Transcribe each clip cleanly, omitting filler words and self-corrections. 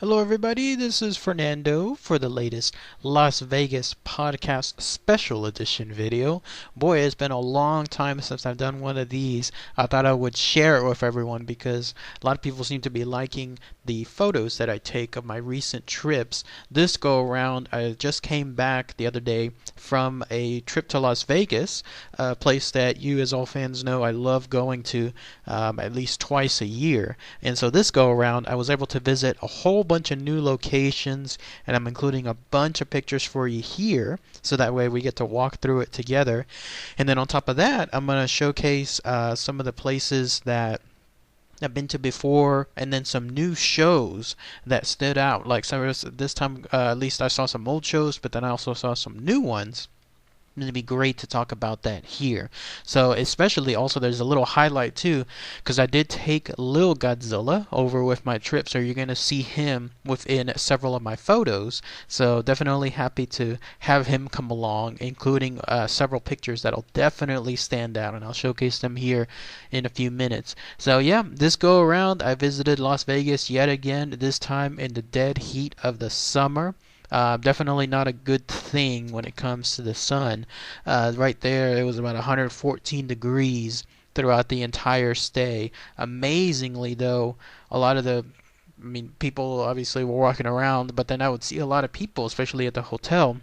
Hello, everybody. This is Fernando for the latest Las Vegas podcast special edition video. Boy, it's been a long time since I've done one of these. I thought I would share it with everyone because a lot of people seem to be liking the photos that I take of my recent trips. This go around, I just came back the other day from a trip to Las Vegas, a place that you, as all fans know, I love going to at least twice a year. And so this go around, I was able to visit a whole bunch of new locations, and I'm including a bunch of pictures for you here, so that way we get to walk through it together. And then on top of that, I'm going to showcase some of the places that I've been to before, and then some new shows that stood out. Like this time, at least I saw some old shows, but then I also saw some new ones. It'd be great to talk about that here. So especially also there's a little highlight too, because I did take Lil Godzilla over with my trip, so you're going to see him within several of my photos. So definitely happy to have him come along, including several pictures that'll definitely stand out, and I'll showcase them here in a few minutes. So yeah, this go around I visited Las Vegas yet again, this time in the dead heat of the summer. Definitely not a good thing when it comes to the sun. Right there, it was about 114 degrees throughout the entire stay. Amazingly, though, a lot of people obviously were walking around, but then I would see a lot of people, especially at the hotel,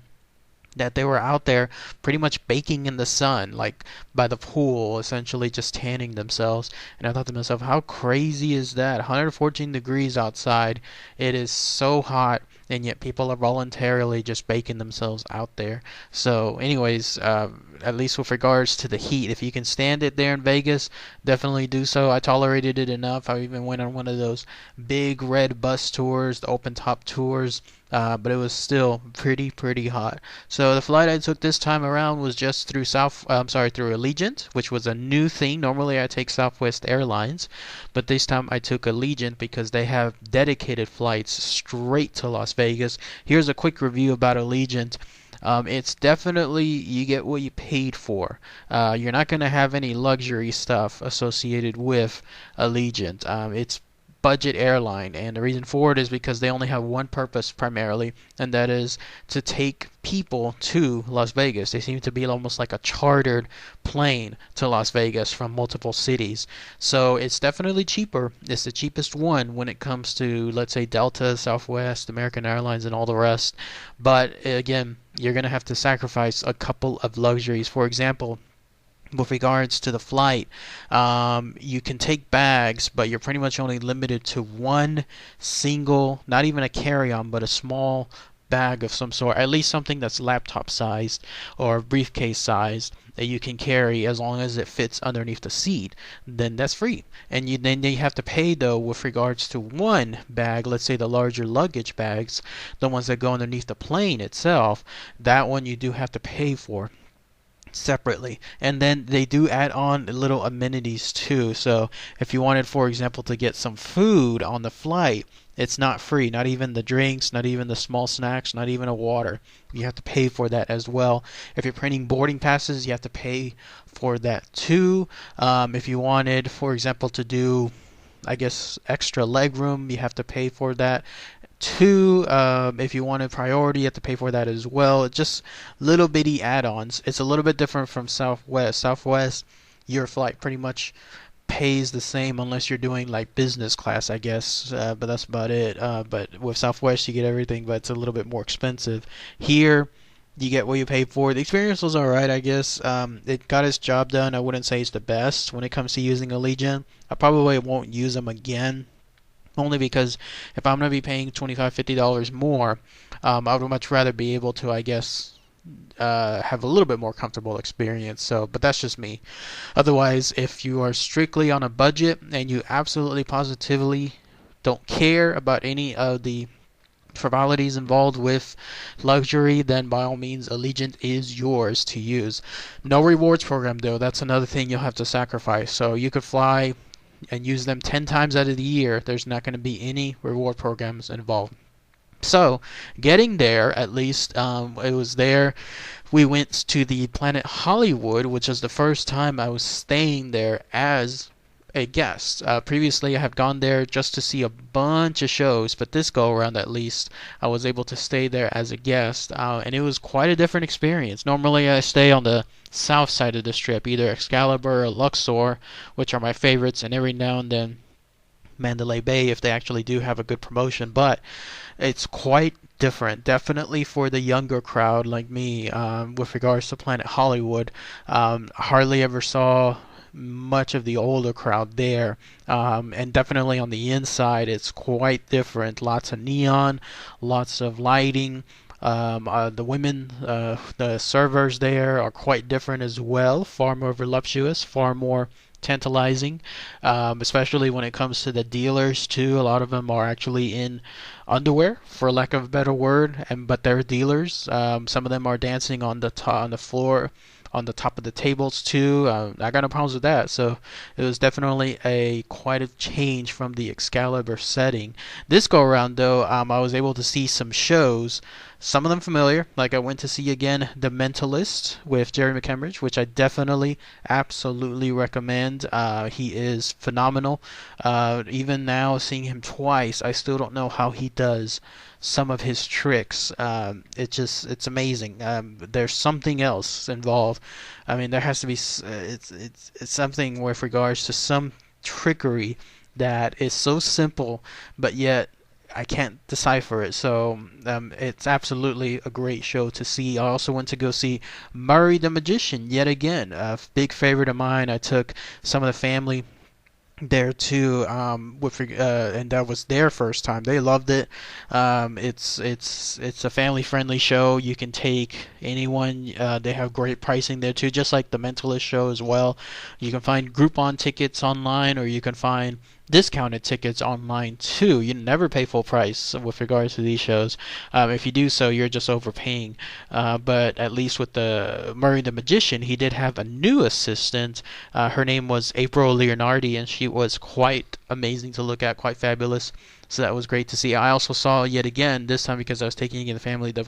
that they were out there pretty much baking in the sun, like by the pool, essentially just tanning themselves. And I thought to myself, how crazy is that? 114 degrees outside. It is so hot, and yet people are voluntarily just baking themselves out there. So anyways, at least with regards to the heat, if you can stand it there in Vegas, definitely do so. I tolerated it enough. I even went on one of those big red bus tours, the open top tours. But it was still pretty hot. So the flight I took this time around was just through through Allegiant, which was a new thing. Normally I take Southwest Airlines, but this time I took Allegiant because they have dedicated flights straight to Las Vegas. Here's a quick review about Allegiant. It's definitely, you get what you paid for. You're not going to have any luxury stuff associated with Allegiant. It's budget airline, and the reason for it is because they only have one purpose primarily, and that is to take people to Las Vegas. They seem to be almost like a chartered plane to Las Vegas from multiple cities. So it's definitely cheaper. It's the cheapest one when it comes to, let's say, Delta, Southwest, American Airlines, and all the rest. But again, you're going to have to sacrifice a couple of luxuries. For example, with regards to the flight, you can take bags, but you're pretty much only limited to one single, not even a carry-on, but a small bag of some sort, at least something that's laptop sized or briefcase sized, that you can carry as long as it fits underneath the seat. Then that's free. And then you have to pay, though, with regards to one bag, let's say the larger luggage bags, the ones that go underneath the plane itself. That one you do have to pay for separately. And then they do add on little amenities too. So if you wanted, for example, to get some food on the flight, it's not free. Not even the drinks, not even the small snacks, not even a water. You have to pay for that as well. If you're printing boarding passes, you have to pay for that too. If you wanted, for example, to do, I guess, extra leg room, you have to pay for that. Two, if you wanted priority, you have to pay for that as well. Just little bitty add-ons. It's a little bit different from Southwest. Southwest, your flight pretty much pays the same unless you're doing like business class, I guess. But that's about it. But with Southwest, you get everything, but it's a little bit more expensive. Here, you get what you pay for. The experience was alright, I guess. It got its job done. I wouldn't say it's the best when it comes to using Allegiant. I probably won't use them again, only because if I'm going to be paying $25-50 more, I would much rather be able to, I guess, have a little bit more comfortable experience. So, but that's just me. Otherwise, if you are strictly on a budget and you absolutely positively don't care about any of the frivolities involved with luxury, then by all means Allegiant is yours to use. No rewards program, though. That's another thing you'll have to sacrifice. So you could fly and use them 10 times out of the year. There's not going to be any reward programs involved. So getting there, at least, it was there. We went to the Planet Hollywood, which was the first time I was staying there as a guest. Previously, I have gone there just to see a bunch of shows, but this go around at least, I was able to stay there as a guest, and it was quite a different experience. Normally, I stay on the south side of the strip, either Excalibur or Luxor, which are my favorites, and every now and then Mandalay Bay if they actually do have a good promotion, but it's quite different. Definitely for the younger crowd like me, with regards to Planet Hollywood. Hardly ever saw much of the older crowd there, and definitely on the inside it's quite different. Lots of neon, lots of lighting. The women, the servers there are quite different as well, far more voluptuous, far more tantalizing, especially when it comes to the dealers too. A lot of them are actually in underwear, for lack of a better word, and but they're dealers. Some of them are dancing on on the floor, on the top of the tables too. I got no problems with that. So it was definitely a quite a change from the Excalibur setting. This go around though, I was able to see some shows. Some of them familiar, like I went to see again The Mentalist with Jerry McCambridge, which I definitely, absolutely recommend. He is phenomenal. Even now, seeing him twice, I still don't know how he does some of his tricks. It's amazing. There's something else involved. I mean, there has to be. It's something with regards to some trickery that is so simple, but yet I can't decipher it. So it's absolutely a great show to see. I also went to go see Murray the Magician yet again. A big favorite of mine. I took some of the family there too, and that was their first time. They loved it. It's a family friendly show. You can take anyone. They have great pricing there too, just like the Mentalist show as well. You can find Groupon tickets online, or you can find discounted tickets online too. You never pay full price with regards to these shows. If you do so, you're just overpaying. But at least with the Murray the Magician, he did have a new assistant. Her name was April Leonardi, and she was quite amazing to look at, quite fabulous. So that was great to see. I also saw yet again, this time because I was taking in the family, the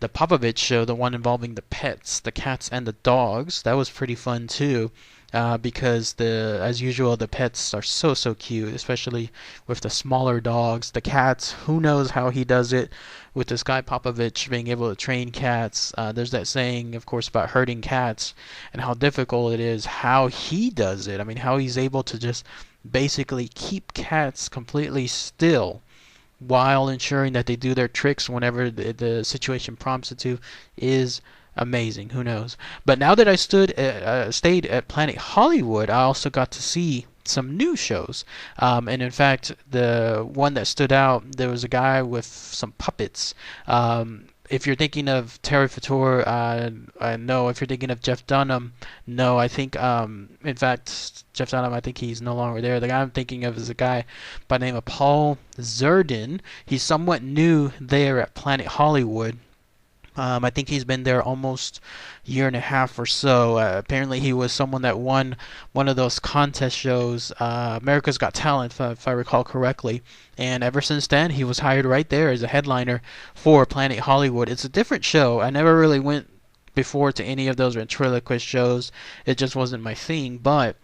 Popovich show, the one involving the pets, the cats and the dogs. That was pretty fun too. Because as usual, the pets are so cute, especially with the smaller dogs. The cats, who knows how he does it with this guy Popovich being able to train cats. There's that saying, of course, about herding cats and how difficult it is. How he does it. I mean, how he's able to just basically keep cats completely still while ensuring that they do their tricks whenever the situation prompts it to is amazing. Who knows? But now that I stayed at Planet Hollywood, I also got to see some new shows. And in fact, the one that stood out, there was a guy with some puppets. If you're thinking of Terry Fator, no. If you're thinking of Jeff Dunham, no. I think, in fact, Jeff Dunham, I think he's no longer there. The guy I'm thinking of is a guy by the name of Paul Zerdin. He's somewhat new there at Planet Hollywood. I think he's been there almost a year and a half or so. Apparently, he was someone that won one of those contest shows, America's Got Talent, if I recall correctly. And ever since then, he was hired right there as a headliner for Planet Hollywood. It's a different show. I never really went before to any of those ventriloquist shows. It just wasn't my thing. But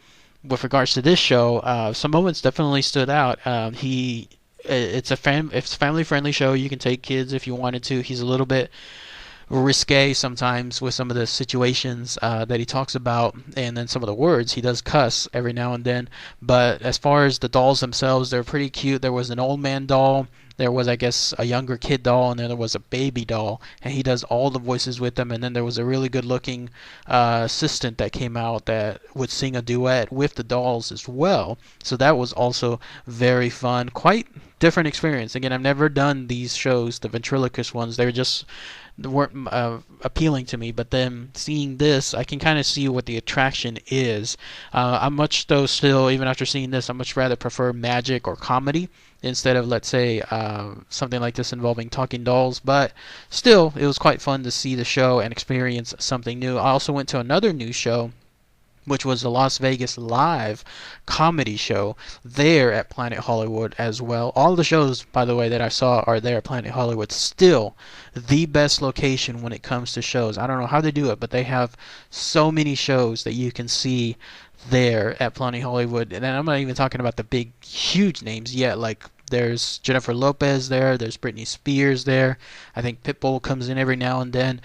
with regards to this show, some moments definitely stood out. It's a family friendly show. You can take kids if you wanted to. He's a little bit risque sometimes with some of the situations that he talks about, and then some of the words. He does cuss every now and then, but as far as the dolls themselves, they're pretty cute. There was an old man doll, there was, I guess, a younger kid doll, and then there was a baby doll, and he does all the voices with them. And then there was a really good looking assistant that came out that would sing a duet with the dolls as well. So that was also very fun, quite different experience. Again, I've never done these shows, the ventriloquist ones. They weren't appealing to me, but then seeing this, I can kind of see what the attraction is. I'm much though still, even after seeing this, I much rather prefer magic or comedy instead of, let's say, something like this involving talking dolls. But still, it was quite fun to see the show and experience something new. I also went to another new show which was the Las Vegas Live comedy show there at Planet Hollywood as well. All the shows, by the way, that I saw are there at Planet Hollywood. Still the best location when it comes to shows. I don't know how they do it, but they have so many shows that you can see there at Planet Hollywood. And I'm not even talking about the big, huge names yet, like there's Jennifer Lopez there, there's Britney Spears there. I think Pitbull comes in every now and then.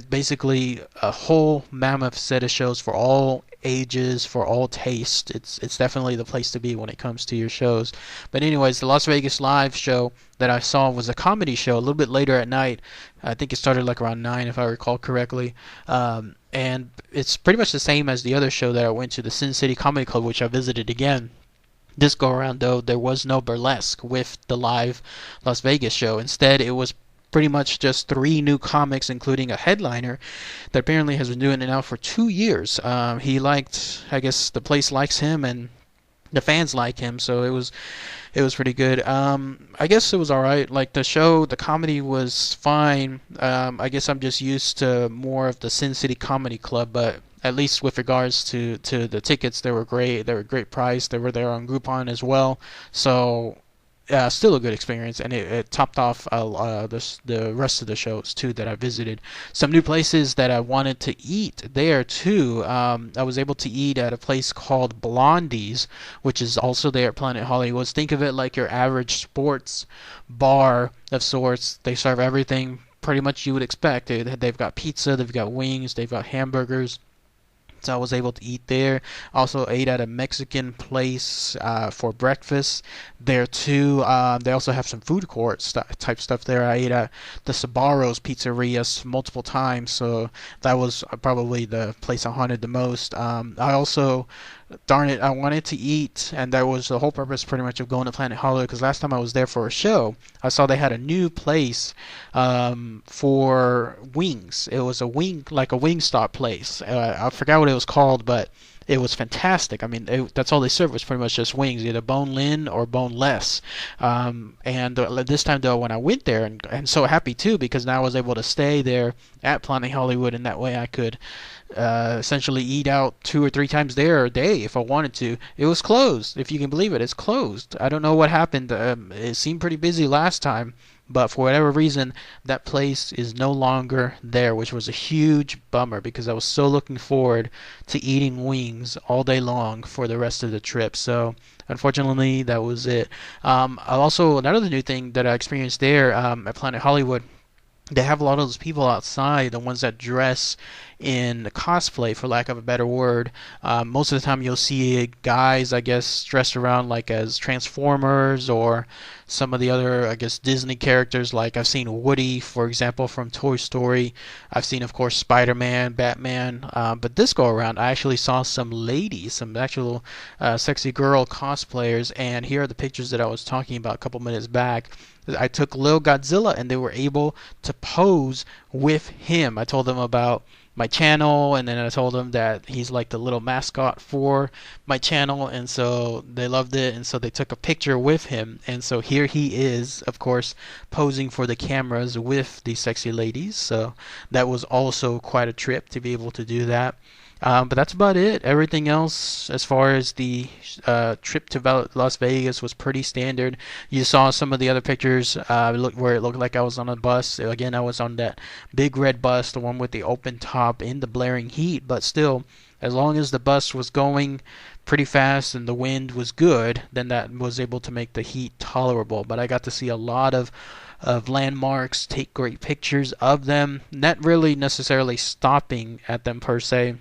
Basically a whole mammoth set of shows for all ages, for all taste. It's definitely the place to be when it comes to your shows. But anyways, the Las Vegas Live show that I saw was a comedy show a little bit later at night. I think it started like around 9 if I recall correctly. And it's pretty much the same as the other show that I went to, the Sin City Comedy Club, which I visited again. This go around, though, there was no burlesque with the live Las Vegas show. Instead, it was pretty much just 3 new comics, including a headliner that apparently has been doing it now for 2 years. He liked, I guess the place likes him and the fans like him, so it was pretty good. I guess it was alright. Like the show, the comedy was fine. I guess I'm just used to more of the Sin City Comedy Club, but at least with regards to the tickets, they were great. They were a great price. They were there on Groupon as well. So still a good experience, and it topped off the rest of the shows too that I visited. Some new places that I wanted to eat there too. I was able to eat at a place called Blondie's, which is also there at Planet Hollywood. Think of it like your average sports bar of sorts. They serve everything pretty much you would expect. They've got pizza, they've got wings, they've got hamburgers. So I was able to eat there. Also ate at a Mexican place for breakfast there too. They also have some food court type stuff there. I ate at the Sabaros Pizzeria multiple times, so that was probably the place I haunted the most. I also, darn it, I wanted to eat, and that was the whole purpose pretty much of going to Planet Hollywood, because last time I was there for a show, I saw they had a new place for wings. It was like a Wingstop place. I forgot what it was called, but it was fantastic. I mean, that's all they served was pretty much just wings, either bone-in or boneless. And this time, though, when I went there, and so happy too, because now I was able to stay there at Planet Hollywood, and that way I could essentially eat out 2 or 3 times there a day if I wanted to. It was closed, if you can believe it. It's closed. I don't know what happened. It seemed pretty busy last time, but for whatever reason, that place is no longer there, which was a huge bummer because I was so looking forward to eating wings all day long for the rest of the trip. So unfortunately, that was it. Also, another new thing that I experienced there at Planet Hollywood, they have a lot of those people outside, the ones that dress in cosplay, for lack of a better word. Most of the time you'll see guys, I guess, dressed around like as Transformers or some of the other, I guess, Disney characters. Like I've seen Woody, for example, from Toy Story. I've seen, of course, Spider-Man, Batman. But this go around, I actually saw some ladies, some actual sexy girl cosplayers, and here are the pictures that I was talking about a couple minutes back. I took Lil Godzilla, and they were able to pose with him. I told them about my channel, and then I told them that he's like the little mascot for my channel, and so they loved it, and so they took a picture with him, and so here he is, of course, posing for the cameras with these sexy ladies. So that was also quite a trip to be able to do that. But that's about it. Everything else, as far as the trip to Las Vegas, was pretty standard. You saw some of the other pictures where it looked like I was on a bus. Again, I was on that big red bus, the one with the open top in the blaring heat. But still, as long as the bus was going pretty fast and the wind was good, then that was able to make the heat tolerable. But I got to see a lot of landmarks, take great pictures of them, not really necessarily stopping at them per se,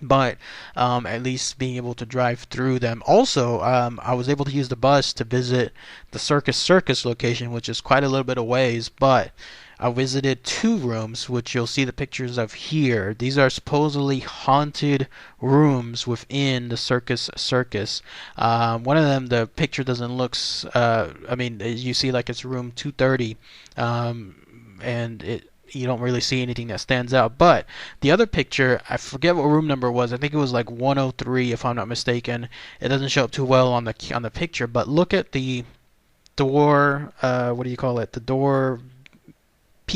but at least being able to drive through them. Also, I was able to use the bus to visit the Circus location, which is quite a little bit of ways, but I visited 2 rooms, which you'll see the pictures of here. These are supposedly haunted rooms within the Circus. One of them, the picture doesn't look, I mean, you see like it's room 230, and you don't really see anything that stands out. But the other picture, I forget what room number it was. I think it was like 103 if I'm not mistaken. It doesn't show up too well on the picture, but look at the door, what do you call it? The door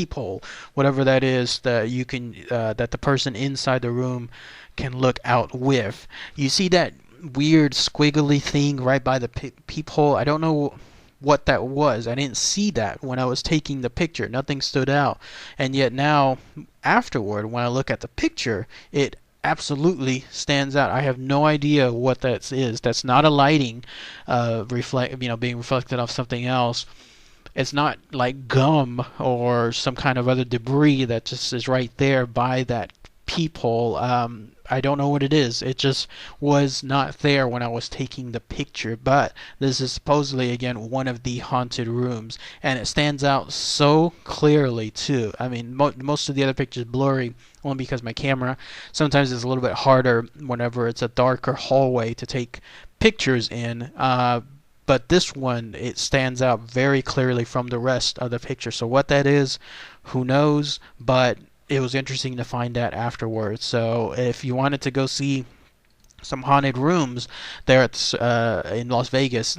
peephole, whatever that is, that you can that the person inside the room can look out with. You see that weird squiggly thing right by the peephole? I don't know what that was. I didn't see that when I was taking the picture. Nothing stood out. And yet now, afterward, when I look at the picture, it absolutely stands out. I have no idea what that is. That's not a lighting being reflected off something else. It's not like gum or some kind of other debris that just is right there by that peephole. I don't know what it is. It just was not there when I was taking the picture. But this is supposedly, again, one of the haunted rooms, and it stands out so clearly too. I mean, most of the other pictures blurry, only because my camera sometimes is a little bit harder whenever it's a darker hallway to take pictures in. But this one, it stands out very clearly from the rest of the picture. So what that is, who knows? But it was interesting to find that afterwards. So if you wanted to go see some haunted rooms there in Las Vegas,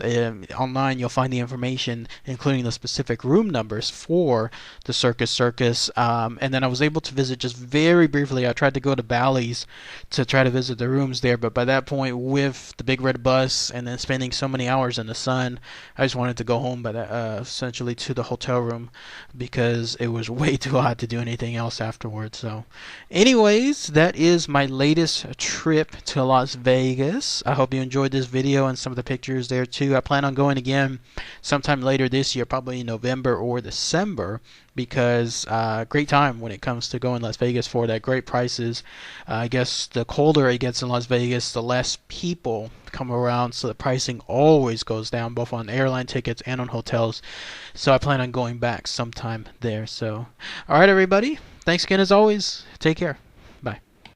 online you'll find the information, including the specific room numbers for the Circus. And then I was able to visit just very briefly. I tried to go to Bally's to try to visit the rooms there, but by that point, with the big red bus and then spending so many hours in the sun, I just wanted to go home, but essentially to the hotel room, because it was way too hot to do anything else afterwards. So anyways, that is my latest trip to Las Vegas. I hope you enjoyed this video and some of the pictures there too. I plan on going again sometime later this year, probably in November or December, because great time when it comes to going to Las Vegas for that. Great prices. I guess the colder it gets in Las Vegas, the less people come around, so the pricing always goes down, both on airline tickets and on hotels. So I plan on going back sometime there. So alright everybody, thanks again as always. Take care.